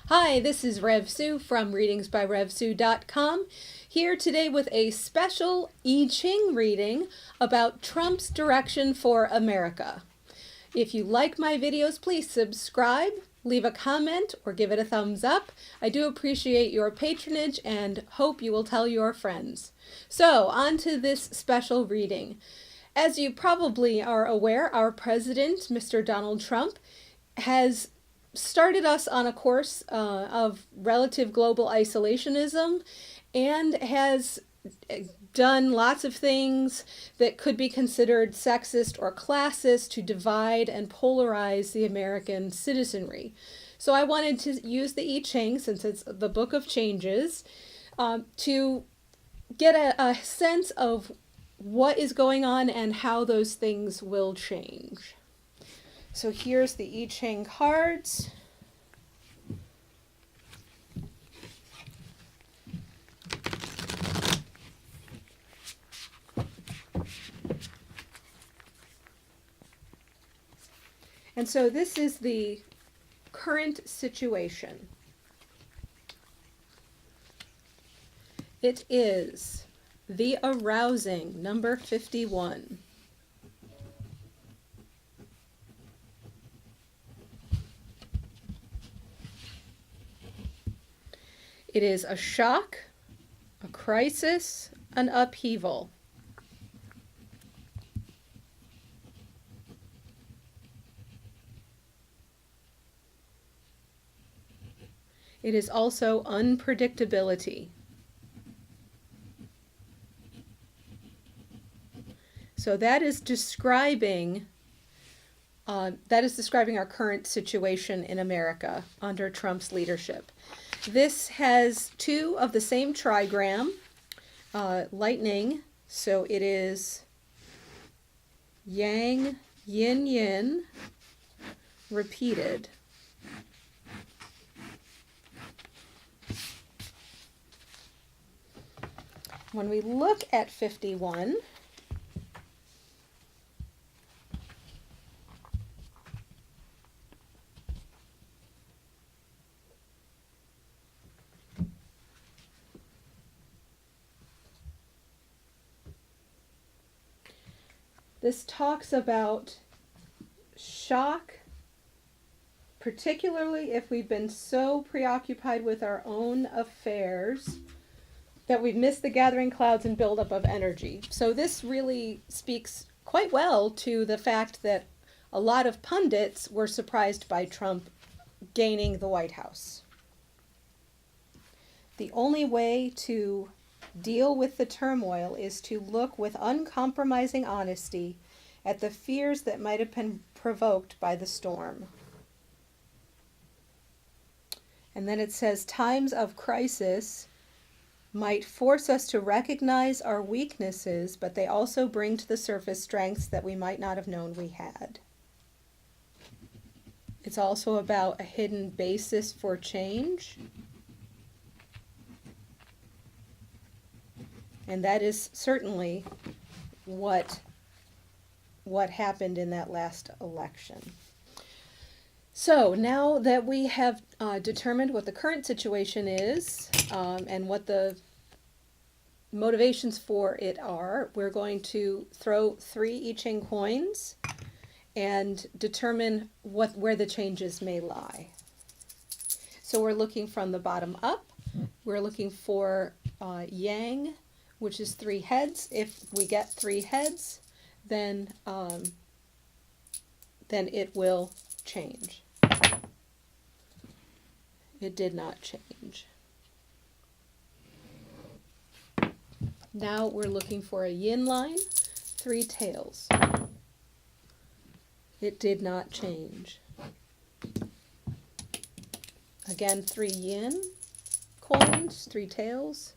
Hi, this is Rev Sue from readingsbyrevsue.com, here today with a special I Ching reading about Trump's direction for America. If you like my videos, please subscribe, leave a comment, or give it a thumbs up. I do appreciate your patronage and hope you will tell your friends. So, on to this special reading. As you probably are aware, our president, Mr. Donald Trump, has started us on a course of relative global isolationism and has done lots of things that could be considered sexist or classist to divide and polarize the American citizenry. So I wanted to use the I Ching, since it's the book of changes, to get a sense of what is going on and how those things will change. So here's the I Ching cards. And so this is the current situation. It is the arousing, number 51. It is a shock, a crisis, an upheaval. It is also unpredictability. So that is describing our current situation in America under Trump's leadership. This has two of the same trigram, lightning, so it is yang, yin, yin, repeated. When we look at 51, this talks about shock, particularly if we've been so preoccupied with our own affairs that we've missed the gathering clouds and buildup of energy. So this really speaks quite well to the fact that a lot of pundits were surprised by Trump gaining the White House. The only way to deal with the turmoil is to look with uncompromising honesty at the fears that might have been provoked by the storm. And then it says, times of crisis might force us to recognize our weaknesses, but they also bring to the surface strengths that we might not have known we had. It's also about a hidden basis for change. And that is certainly what happened in that last election. So now that we have determined what the current situation is and what the motivations for it are, we're going to throw 3 I Ching coins and determine where the changes may lie. So we're looking from the bottom up. We're looking for yang, which is 3 heads. If we get 3 heads, then it will change. It did not change. Now we're looking for a yin line, 3 tails. It did not change. Again, 3 yin coins, 3 tails,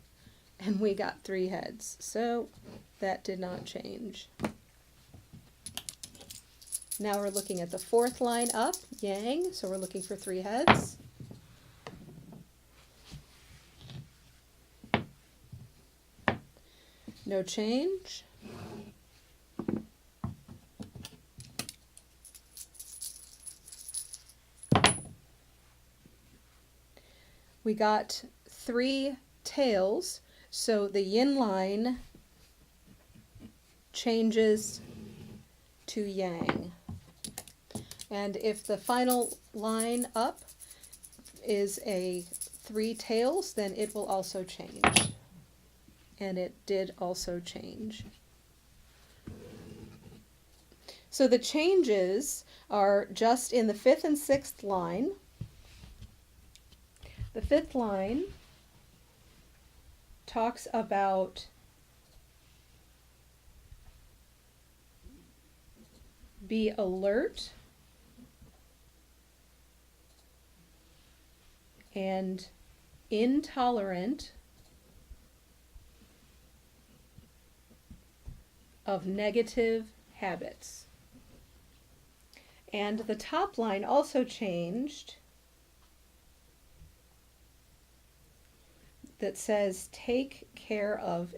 and we got 3 heads. So that did not change. Now we're looking at the 4th line up, yang, so we're looking for 3 heads. No change. we got 3 tails, so the yin line changes to yang. And if the final line up is a 3 tails, then it will also change. And it did also change. So the changes are just in the 5th and 6th line. The 5th line talks about be alert and intolerant of negative habits. And the top line also changed, that says take care of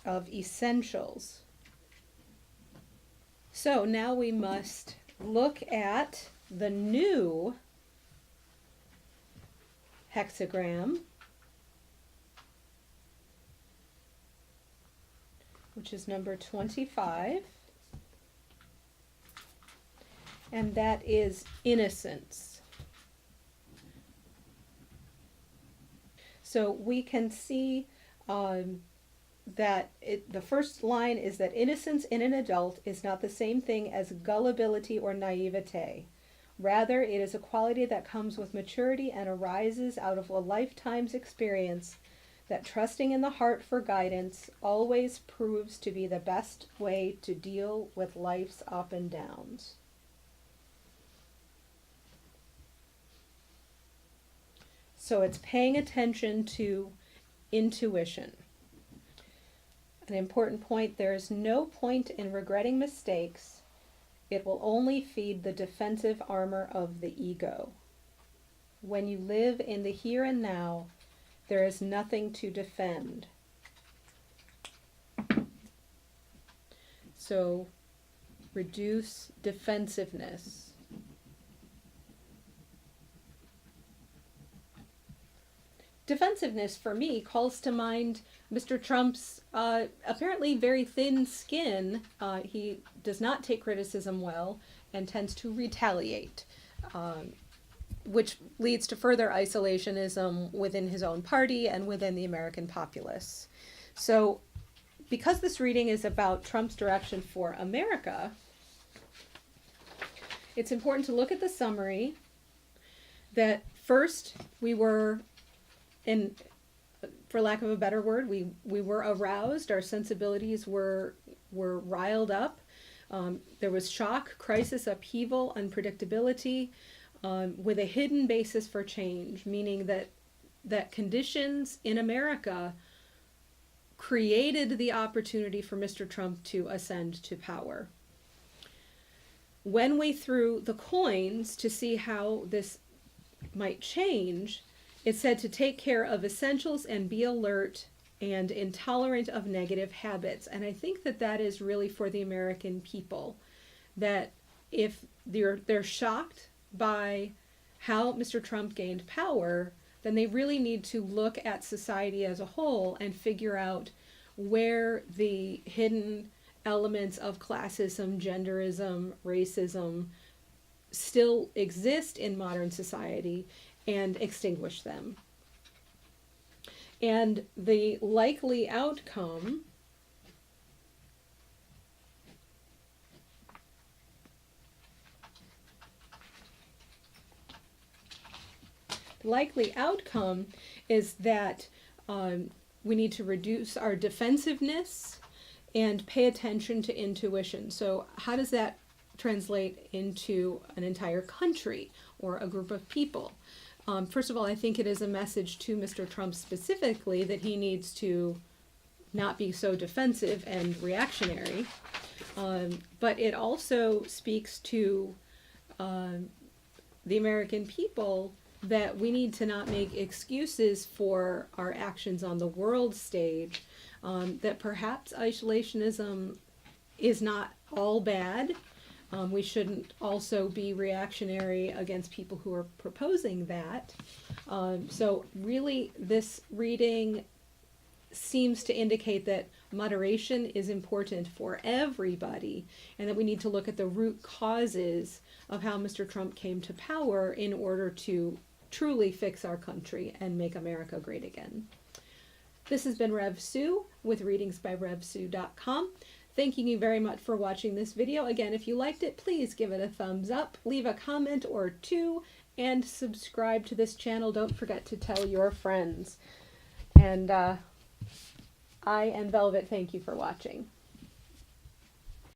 essentials. So now we must look at the new hexagram, which is number 25, and that is innocence. So we can see that the first line is that innocence in an adult is not the same thing as gullibility or naivete. Rather, it is a quality that comes with maturity and arises out of a lifetime's experience that trusting in the heart for guidance always proves to be the best way to deal with life's up and downs. So it's paying attention to intuition. An important point, there is no point in regretting mistakes. It will only feed the defensive armor of the ego. When you live in the here and now, there is nothing to defend. So reduce defensiveness. Defensiveness, for me, calls to mind Mr. Trump's apparently very thin skin. He does not take criticism well and tends to retaliate, which leads to further isolationism within his own party and within the American populace. So because this reading is about Trump's direction for America, it's important to look at the summary that first we were for lack of a better word, we were aroused, our sensibilities were riled up. There was shock, crisis, upheaval, unpredictability, with a hidden basis for change, meaning that conditions in America created the opportunity for Mr. Trump to ascend to power. When we threw the coins to see how this might change, it said to take care of essentials and be alert and intolerant of negative habits. And I think that is really for the American people, that if they're shocked by how Mr. Trump gained power, then they really need to look at society as a whole and figure out where the hidden elements of classism, genderism, racism still exist in modern society, and extinguish them. And the likely outcome is that we need to reduce our defensiveness and pay attention to intuition. So how does that translate into an entire country or a group of people? First of all, I think it is a message to Mr. Trump specifically that he needs to not be so defensive and reactionary. But it also speaks to the American people that we need to not make excuses for our actions on the world stage, that perhaps isolationism is not all bad, We shouldn't also be reactionary against people who are proposing that. So really, this reading seems to indicate that moderation is important for everybody, and that we need to look at the root causes of how Mr. Trump came to power in order to truly fix our country and make America great again. This has been Rev Sue with readingsbyrevsue.com. Thanking you very much for watching this video. Again, if you liked it, please give it a thumbs up, leave a comment or two, and subscribe to this channel. Don't forget to tell your friends. And I and Velvet thank you for watching.